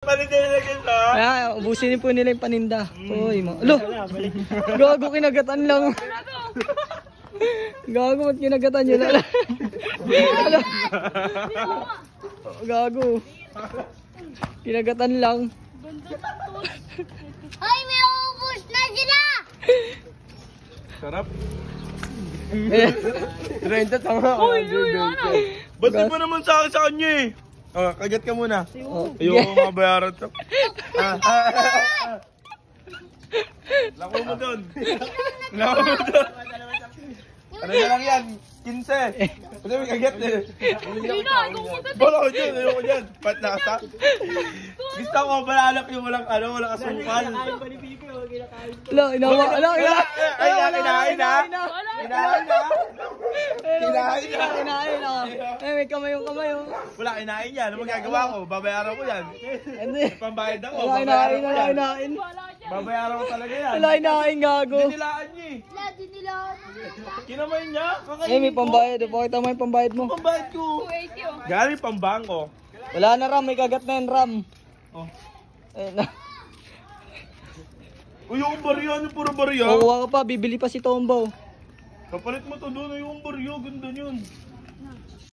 Paninda na kita. Kaya, ubusin po nila yung paninda. Uy, alo! Gago, kinagatan lang. Gago, ba't kinagatan nyo lang? Alo! Gago. Kinagatan lang. Ay, may ubus na sila! Sarap. 30 tama. Uy, ano? Ba't di ba naman sa akin sa kanya eh? Oh, kagat ka muna. Oh. Ayoko mabayaran to. Lako mo doon. Lako mo doon. Ano na lang yan? 15. Kasi may kagat eh. Bala ko dyan, ayoko dyan. Pat nasa. Gusto ko malalak yung walang walang asukal. Alo, inawa. Alo, inawa. Ay, kinain na. Kinain na. Kinain na. Eh, may kamayong. Wala, kinain yan. Ano magagawa ko? Babayaran ko yan. Hindi. Pambayad ako. Wala, Babayaran ko yan. inain. Babayaran ko talaga yan. Wala, inain, gago. Dinilaan niya eh. Lagi nila. Kinamay niya. Eh, may pambayad. Pakita mo yung pambayad mo. Pambayad ko. Galing pambangko. Wala na, Ram. May kagat na yan, Ram. Oh. Eh, na. Uy, yung baryo. Ano puro baryo? Kukuha ka pa. Bibili pa si Tombow. Kapalit mo to doon. Yung baryo. Ganda yun.